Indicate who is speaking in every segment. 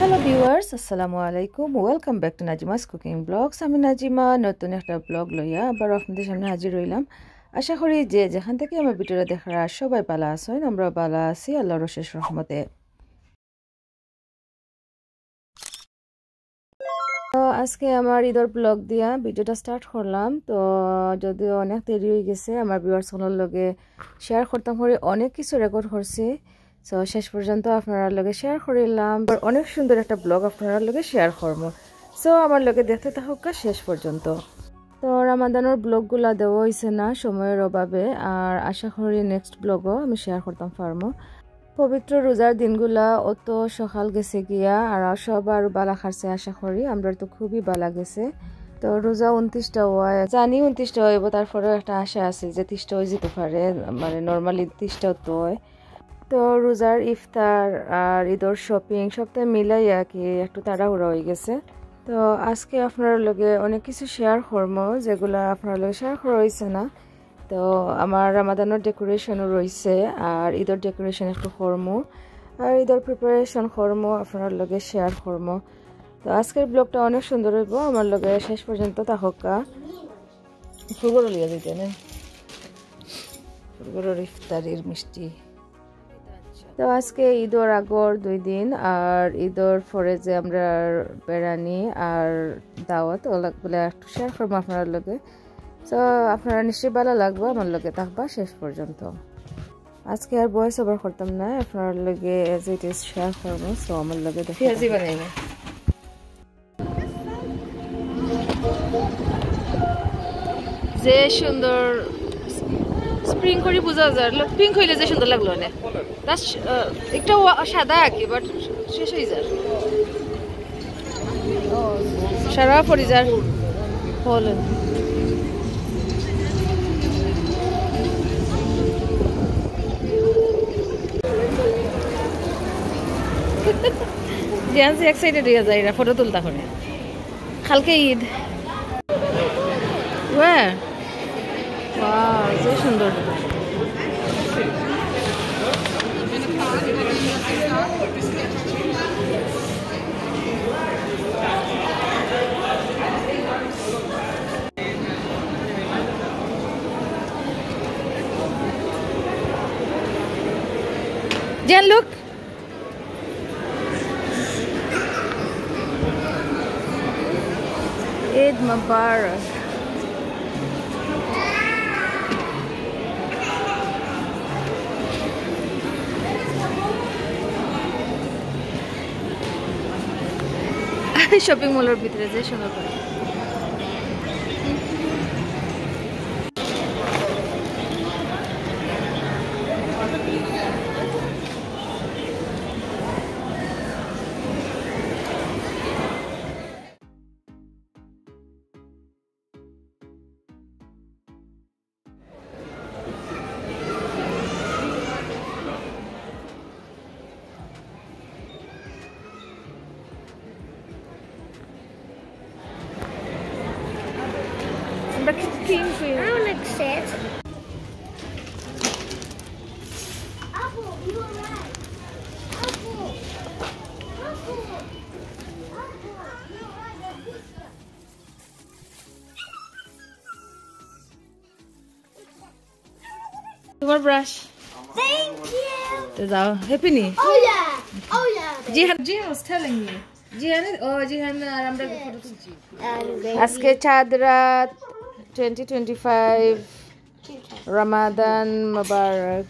Speaker 1: Hello viewers, আসসালামু আলাইকুম। Welcome back to Nazima's cooking blogs. আমি নাজিমা নতুন একটা ব্লগ লইয়া আবার আপনাদের সামনে হাজির হইলাম। আশা করি যে যেখান থেকে আমার ভিডিওটা দেখার সবাই ভালো আছেন, আমরা ভালো আছি আল্লাহর অশেষ রহমতে। তো আজকে আমার ঈদের ব্লগ দিয়া ভিডিওটা স্টার্ট করলাম। তো যদিও অনেক দেরি হয়ে গেছে, আমার ভিউয়ার্সগুলোর লগে শেয়ার করতাম করে অনেক কিছু রেকর্ড করছি। সো শেষ পর্যন্ত আপনারা লগে শেয়ার করিলাম, অনেক সুন্দর একটা ব্লগ আপনারা লগে শেয়ার করবো। সো আমার লগে দেখতে থাকুক শেষ পর্যন্ত। তো রামাদানের ব্লগগুলা দেওয়া হয়েছে না সময়ের অভাবে, আর আশা করি নেক্সট ব্লগও আমি শেয়ার করতাম পারবো। পবিত্র রোজার দিনগুলা অত সকাল গেছে গিয়া, আর সবার বালা খারছে আশা করি, আমরা তো খুবই বালা গেছে। তো রোজা 29টা হয়, জানি 29টা হইব, তারপরেও একটা আশা আছে যে 30টা হয়ে যেতে পারে, মানে নর্মালি 30টাও তো হয়। তো রোজার ইফতার আর ঈদের শপিং সবটা মিলাই আর কি একটু তাড়াহুড়া হয়ে গেছে। তো আজকে আপনার লগে অনেক কিছু শেয়ার করবো যেগুলো আপনার লগে শেয়ার করা হয়েছে না। তো আমার রামাদানের ডেকোরেশনও রয়েছে, আর ঈদের ডেকোরেশন একটু করবো, আর ঈদের প্রিপারেশন করবো, আপনার লগে শেয়ার করবো। তো আজকের ব্লগটা অনেক সুন্দর হইব, আমার লগে শেষ পর্যন্ত থাকা। ফুলগুলো লিয়ে দিতে না, ফুলগুলোর ইফতারির মিষ্টি। তো আজকে ঈদের আগর 2 দিন, আর ঈদের পরে যে আমরা বেড়ানি আর দাওয়াত ওগুলো একটু শেয়ার করবো আপনার লগে। তো আপনারা নিশ্চয়ই ভালো লাগবে, আমার লগে থাকবা শেষ পর্যন্ত। আজকে আর ভয়েস ওভার করতাম না, আপনার লগে এজ ইট ইজ শেয়ার করবো। সো আমার লগে দেখে যে সুন্দর স্প্রিং করে বোঝা যায়, পিঙ্ক হইলে যে সুন্দর লাগলো না, একটু সাদা আঁকি বাট শেষ হয়ে যায়, সারা পরিজার হলেন। জিয়ানসি এক্সাইটেড হয়ে যায় না ফটো তুলতা করে, কালকে ঈদ। যে সুন্দর Jan, look. Eid Mubarak. Shopping মলের ভিতরে যে সুন্দর করে I don't accept. Apple, you were right. Apple. Apple. Your brush. Thank you. Happy New Year. Oh yeah. Oh yeah. Jihan was telling me. Jihan আমরা ফটো তুলছি আজকে চাঁদ রাত 2025 Ramadan Mubarak.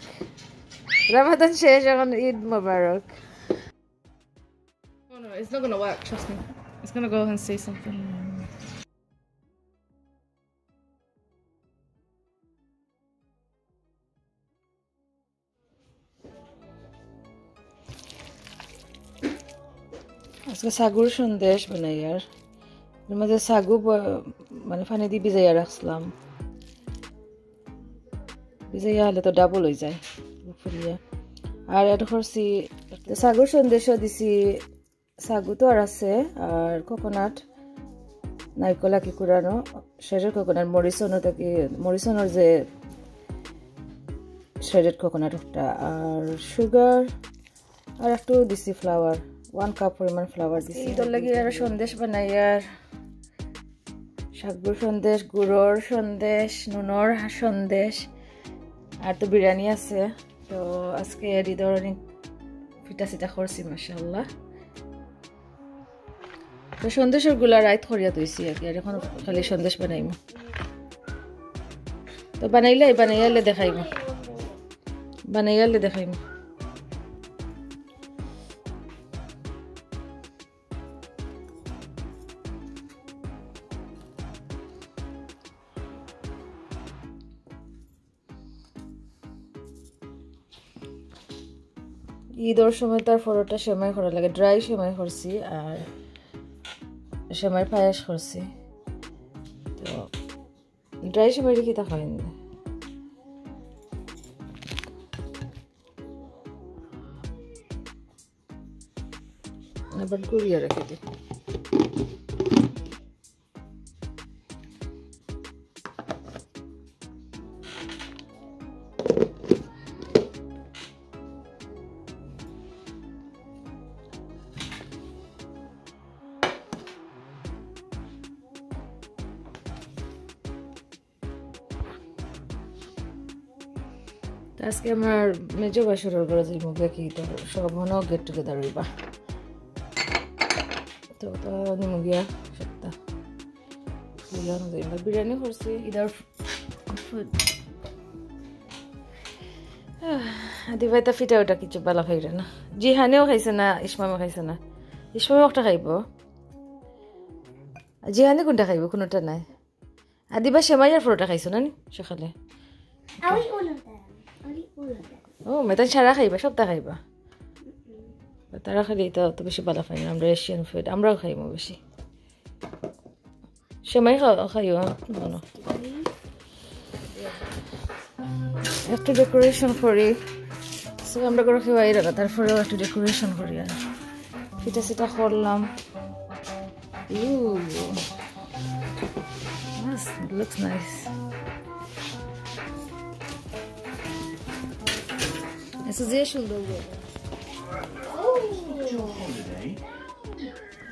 Speaker 1: Ramadan শেষ, এখন Eid Mubarak. Oh no, it's not gonna work, trust me. It's gonna go and say something. আজকে সাগুর সন্দেশ বানাই, আর এর মধ্যে সাগু মানে পানি দিয়ে ভিজাইয়া রাখছিলাম, ভিজাইয়া হলে তো ডাবল হয়ে যায় ফুলিয়া। আর এটা করছি সাগুর সন্দেশও দিছি, সাগু তো আর আছে, আর কোকোনাট নারকেল আঁকি কুড়ানো, শ্রেডেড কোকোনাট, মরিসনের যে শ্রেডেড কোকোনাট একটা, আর সুগার, আর একটু দিছি ফ্লাওয়ার, 1 কাপ পরিমাণ ফ্লাওয়ার দিছি ঈদর লাগি আর সন্দেশ বানাই আর শাকগুর সন্দেশ গুড়র সন্দেশ নুনর সন্দেশ আর তো বিরিয়ানি আছে তো আজকে ঈদর অনেক পিঠা সিটা করছি মাশাআল্লাহ তো সন্দেশের গুলা রাইত করিয়া দইছি আর এখন খালি সন্দেশ বানাইমু তো বানাইলে দেখাইমু ঈদের সময় তার পরোটা সেমাই করা লাগে ড্রাই সেমাই করছি আর সেমাই পায়েস করছি তো ড্রাই সেমাই রেখে তা খাই না আবার গুড়িয়া রেখে দিই আজকে আমার মেজো বাসুরের ঘরে যাইব কি তো সব মনে গেট টুগেদার হইবা তো তা নিমু গিয়া সপ্তাহ বিরিয়ানি করছি ইদার আদি ভাই তা ফিটা ওটা কিছু ভালো খাইরে না জিহানেও খাইছে না ইসমামও খাইছে না ইসমামও একটা খাইব জিহানে কোনটা খাইব কোনোটা নাই আদি ভাই সেমাইয়ার পরোটা খাইছো না সকালে ও মেতা ছাড়া খাইবা সপ্তাহ খাইবা তারা খালি এটা তো বেশি ভালো খাই না আমরা এশিয়ান ফুড আমরাও খাইমো বেশি সেমাই খাইও না একটু ডেকোরেশন করি আমরা করে খাওয়াই না তারপরেও একটু ডেকোরেশন করি আর পিঠা সিটা করলাম looks nice es ist sehr schön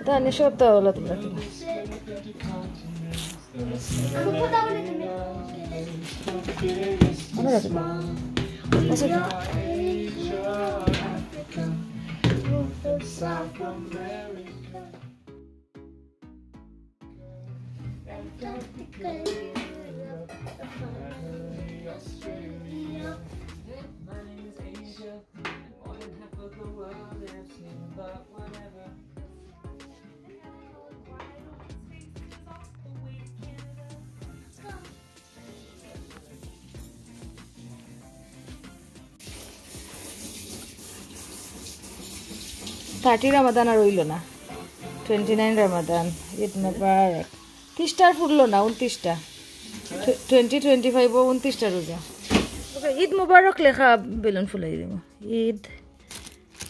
Speaker 1: da ne şop da ola তোমরা ana রাখো আচ্ছা Ramadan আর রইল না 29 Ramadan ঈদ মুবারক 30টা ফুরলো না 29টা 2025 ও 29টা রোজা ওকে ঈদ মুবারক লেখা বেলুন ফুলাই দেব ঈদ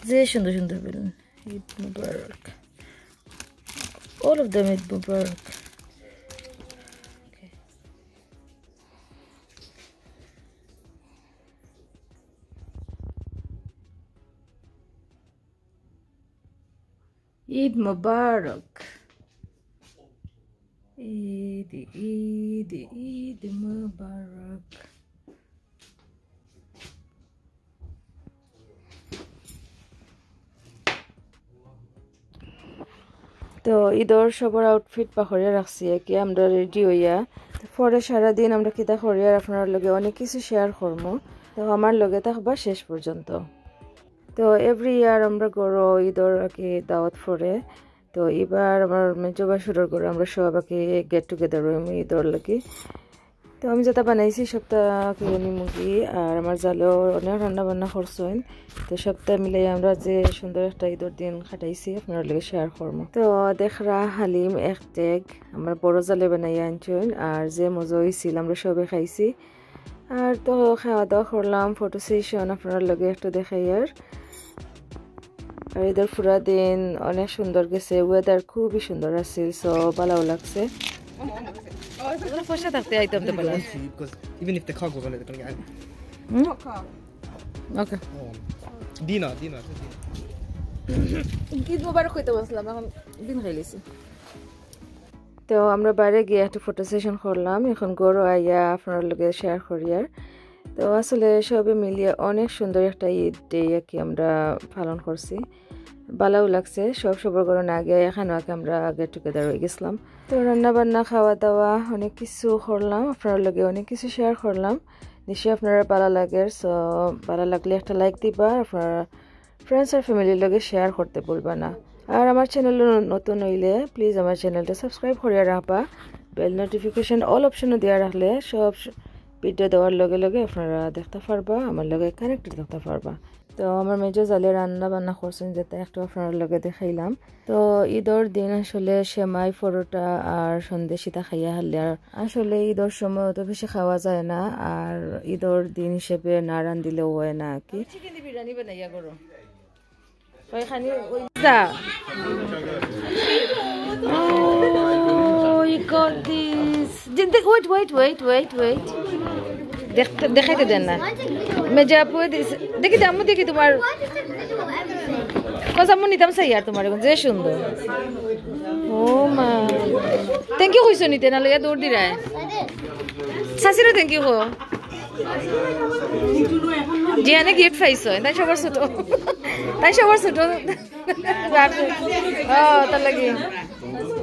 Speaker 1: যে সুন্দর সুন্দর বেলুন ঈদ মুবারক all of them ঈদ মুবারক ঈদ মুবারক ঈদ ঈদ ঈদ মুবারক তো ঈদর সবার আউটফিট পাহরিয়া রাখছি কি আমরা রেডি হইয়া পরে সারাদিন আমরা কিতা করি আর আপনার লগে অনেক কিছু শেয়ার করবো তো আমার লগে থাকবা শেষ পর্যন্ত তো এভরি ইয়ার আমরা গড়ো ঈদর আগে দাওয়াত পড়ে তো এবার আমার মেজো বাসুরের ঘরে আমরা সব আগে গেট টুগেদার হইম ঈদর লাগে তো আমি যেটা বানাইছি সপ্তাহ কিনি মুরগি আর আমার জালেও অনেক রান্না বান্না করছেন তো সপ্তাহ মিলাই আমরা যে সুন্দর একটা ঈদর দিন কাটাইছি আপনার লগে শেয়ার করবো তো দেখরা হালিম এক টেগ আমার বড় জালে বানাই আনছেন আর যে মজা হয়েছিল আমরা সবে খাইছি আর তো খাওয়া দাওয়া করলাম ফটো সেশন আপনার লগে একটু দেখাই আর ঈদের পুরা দিন অনেক সুন্দর গেছে ওয়েদার খুবই সুন্দর আছে সো ভালো লাগছে পয়সা থাকতে আইতাম তো ভালো
Speaker 2: even if the car goes on it, they're gonna get
Speaker 1: okay
Speaker 2: Dina.
Speaker 1: Eid মোবারক হইতে বসলাম, এখন দিন খাইলেছি। তো আমরা বাইরে গিয়ে একটা ফটো সেশন করলাম, এখন গরু আইয়া আপনার লগে শেয়ার করি। আর তো আসলে সবে মিলিয়ে অনেক সুন্দর একটা ঈদ ডে কি আমরা পালন করছি, ভালোও লাগছে। সবার ঘরে না গিয়ে এখানে আমরা গেট টুগেদার হয়ে গেছিলাম। তো রান্না বান্না খাওয়া দাওয়া অনেক কিছু করলাম, আপনার লগে অনেক কিছু শেয়ার করলাম। নিশ্চয়ই আপনারা ভালো লাগে। সো ভালো লাগলে একটা লাইক দিবা, আপনারা ফ্রেন্ডস আর ফ্যামিলির লগে শেয়ার করতে ভুলবা না। আর আমার চ্যানেল নতুন হইলে প্লিজ আমার চ্যানেলটা সাবস্ক্রাইব করিয়া রাখবা, বেল নোটিফিকেশন অল অপশনও দেওয়া রাখলে সব ভিডিও দেওয়ার লগে লগে আপনারা দেখতে পারবা, আমার লগে কানেক্টেড দেখতে পারবা। তো আমার মেজো জালে রান্না বান্না করছেন, যেটা একটু আপনার লগে দেখাইলাম। তো ঈদের দিন আসলে সেমাই পরোটা আর সন্দেশিতা খাইয়া হারলে আর আসলে ঈদের সময় অত বেশি খাওয়া যায় না, আর ঈদের দিন হিসেবে না রান্ধিলেও হয় না কি। চিকেন বিরিয়ানি বানাইয়া করো ওইখানে ওই যা। Oh, you got this. Wait. দেখাইতে দেন না। মেজা আপু দেখি আম্মু দেখি তোমার কসাম্মু নিতাম চাই আর তোমার যে সুন্দর। ও মা থ্যাংক ইউ কইছো নিতে না লইয়া দৌড় দিরায় শাশিরও থ্যাংক ইউ কো। জিয়ানে গিফট পাইছো, তাই সবার ছোট তার লাগি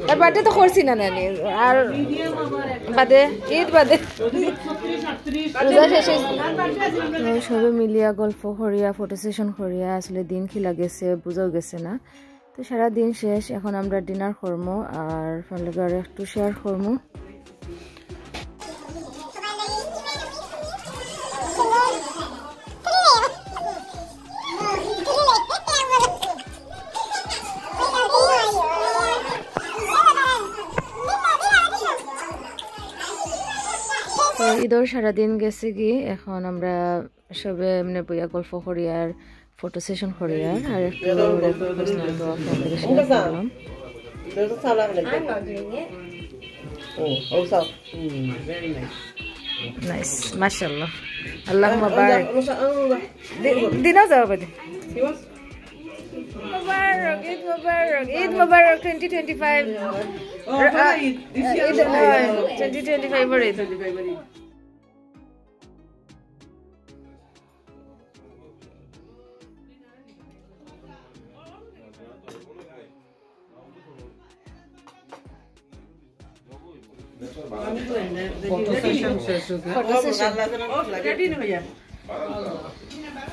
Speaker 1: তার বার্থডে তো করছি না নানি, আর বাদে ঈদ বাদে সবে মিলিয়া গল্প করিয়া ফটো সেশন করিয়া আসলে দিন খিলা গেছে বুঝাও গেছে না। তো সারা দিন শেষ, এখন আমরা ডিনার করবো আর ফলে একটু শেয়ার করবো। ঈদের সারাদিন গেছে কি, এখন আমরা সবে এমনি বইয়া গল্প করি আর ফটো সেশন করি আর একটু নাইস মাশাআল্লাহ আল্লাহুম্মা বারিক দিনা যাও বাদে Eid Mubarak 2025 2025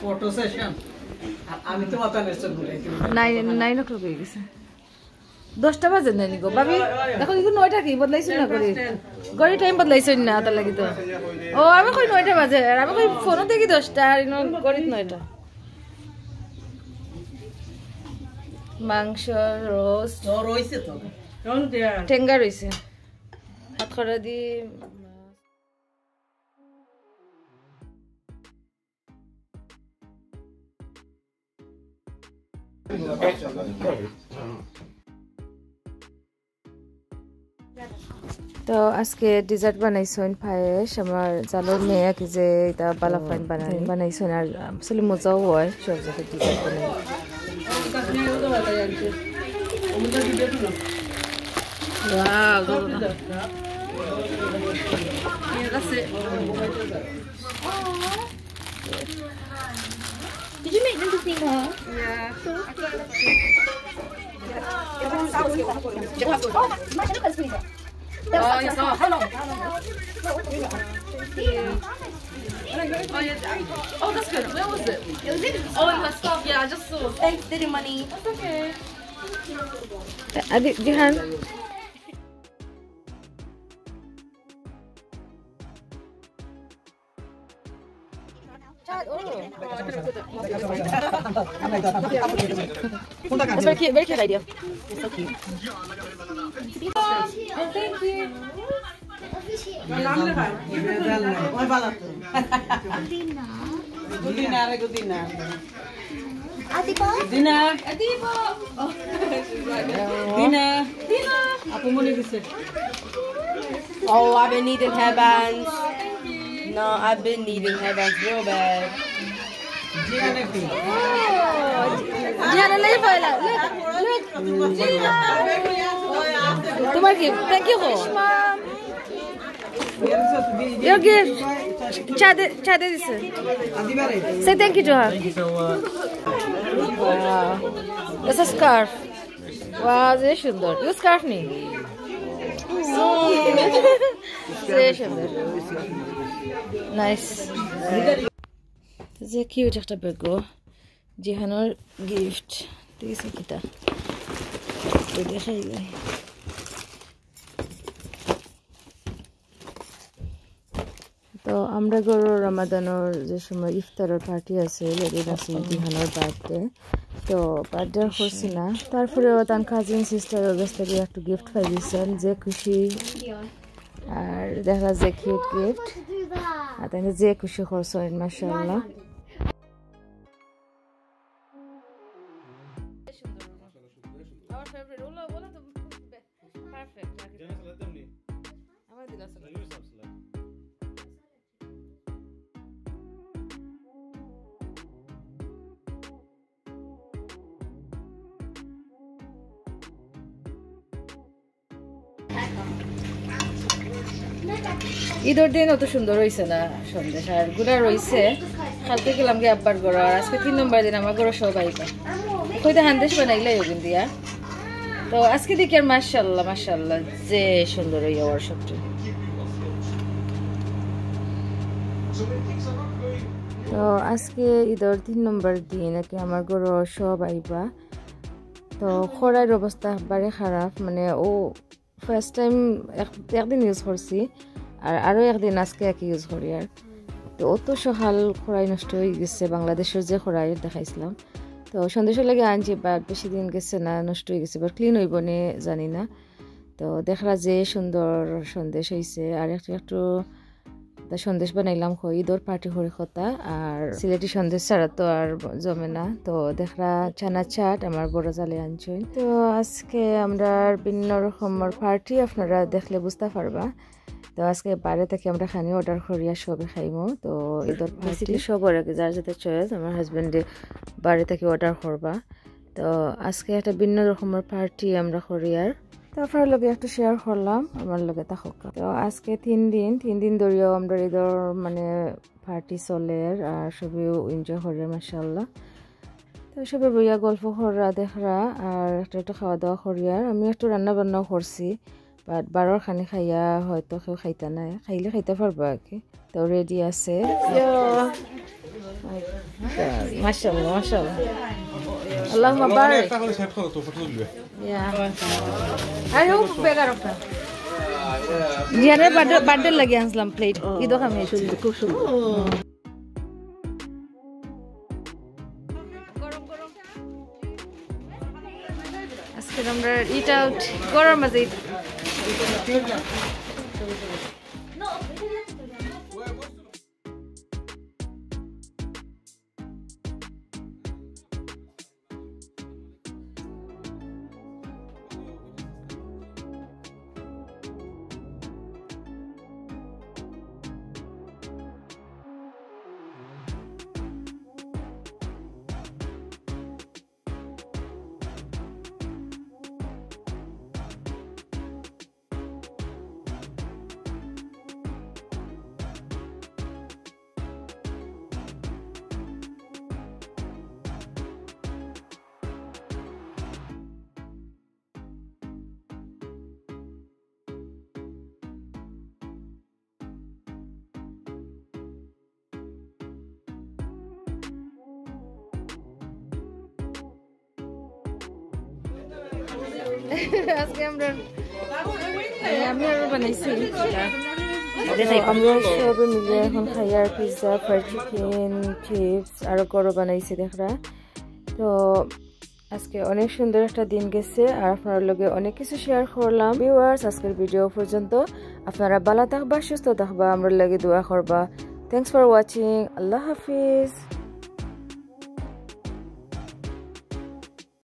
Speaker 3: ফটো সেশন আমি তো মাথা নষ্ট করে
Speaker 1: 9 o'clock হয়ে গেছে, 10টা বাজে নানি গো ভাবি। দেখো কি 9টা কি বদলাইছ না করে গড়ি টাইম বদলাইছ না তার লাগি তো। ও আমি কই 9টা বাজে আর আমি কই ফোনও দেখি 10টা আর গড়িত 9টা। মাংস রোস্ট
Speaker 3: রইছে তো
Speaker 1: টেঙ্গা রইছে, হাত খড়া দি তো আজকে ডিজার্ট বানাইছেন পায়েস। আমার জালোর মেয়ে কি যে এটা বালাফাইন বানাইছেন আর আসলে মজাও হয় সব জায়গায় ডিজার্ট বানাই।
Speaker 4: Did you make them to sing more?
Speaker 1: Yeah. Oh, you saw. How long? Oh, that's good. Where was it?
Speaker 4: It was in
Speaker 1: Oh, in my stuff. Yeah, I just saw.
Speaker 4: Thanks, Diddy Money.
Speaker 1: That's okay. Dihan. That's very cute idea. It's so cute. Oh, thank you.
Speaker 4: Adiba?
Speaker 3: Dina.
Speaker 1: Adiba.
Speaker 3: Dina.
Speaker 1: Dina.
Speaker 3: Apa mau nih bisa?
Speaker 5: Oh, I've been needing headbands. No, I've been needing headbands real bad.
Speaker 3: Dina nih.
Speaker 1: Oh, জিহানের লাগি পয়লা look তোমার কি thank you your gift chade দিছে say thank you to her wow it's a scarf wow যে সুন্দর you scarf নি যে সুন্দর nice যে কিউট একটা ব্যাগ জিহানোর গিফট দিয়েছে কিটা দেখাই যায় তো আমরা গরু রমাদানের যে সময় ইফতারের পার্টি আছে লেডিন আছে জিহানোর বার্থডে তো বার্থডে করছি না তারপরেও তার কাজিন সিস্টারের কাছ থেকে একটু গিফট পাই দিয়েছেন যে খুশি আর দেখা যে কিউট গিফট আর তাই যে খুশি করছেন মাশাআল্লাহ Our favorite. Ola to perfect. ঈদের দিন অত সুন্দর হয়েছে না সন্দেশ আর গুড়া রয়েছে কালকে গেলাম গিয়ে আব্বার গড় আর আজকে 3 নম্বর দিন আমার গড় সব আইবা কইতে হান্দেশ বানাইলাই ওদিন দিয়া তো আজকে দেখি আর মাশাআল্লাহ মাশাআল্লাহ যে সুন্দর হই আর সবটি তো আজকে ঈদের 3 নম্বর দিন নাকি আমার গড় সব আইবা তো খরার অবস্থা বারে খারাপ মানে ও ফার্স্ট টাইম একদিন ইউজ করছি আর আরো একদিন আজকে একই ইউজ করি আর তো অত সকাল খরাই নষ্ট হয়ে গেছে বাংলাদেশের যে খরাই দেখাইছিলাম তো সন্দেশের লাগে আনছি বাট বেশি দিন গেছে না নষ্ট হয়ে গেছে বাট ক্লিন হইব নে জানি না তো দেখরা যে সুন্দর সন্দেশ হয়েছে আর একটু সন্দেশ বানাইলাম ঈদের পার্টি করে কথা আর সিলেটি সন্দেশ ছাড়া তো আর জমে না তো দেখরা চানা চাট আমার বড় জালে আনছেন তো আজকে আমরা ভিন্ন রকমের পার্টি আপনারা দেখলে বুঝতে পারবা তো আজকে বাইরে থেকে আমরা খানি অর্ডার করিয়া সবে খাইমো তো ঈদের পার্টি সবার আগে যার যেতে চয়েস আমার হাজবেন্ডে বাইরে থেকে অর্ডার করবা তো আজকে একটা ভিন্ন রকমের পার্টি আমরা করিয়ার তো আপনার লগে একটু শেয়ার করলাম আমার লগে থাকুক তো আজকে 3 দিন ধরেও আমরা ঈদের মানে পার্টি চলে আর সবাই এনজয় করে মাশাআল্লাহ তো সবাই বইয়া গল্প করা দেখরা আর একটু খাওয়া দাওয়া করিয়ার আমি একটু রান্না বান্নাও করছি বাট বারোর খানি খাইয়া হয়তো কেউ খাইতা নাই খাইলে খাইতে পারবা আর কি তো রেডি আছে মাশাআল্লাহ মাশাআল্লাহ আল্লাহুম্মা বারিক I hope begar oka জিয়ারে বার্থডে লাগি আনলাম প্লেট ইদো খামে খুব সুন্দর আজকে আমরা ইট আউট গরম মাঝে আজকে আমরা আমি আরো বানাইছি আমরা সবাই মিলে এখন খাই আর পিৎজা ফ্রাইড চিকেন চিপস আরো গরো বানাইছি দেখরা তো আজকে অনেক সুন্দর একটা দিন গেছে আর আপনার লগে অনেক কিছু শেয়ার করলাম ভিউয়ার্স আজকের ভিডিও পর্যন্ত আপনারা ভালো থাকবা সুস্থ থাকবা আমরা লাগে দোয়া করবা thanks for watching Allah Hafiz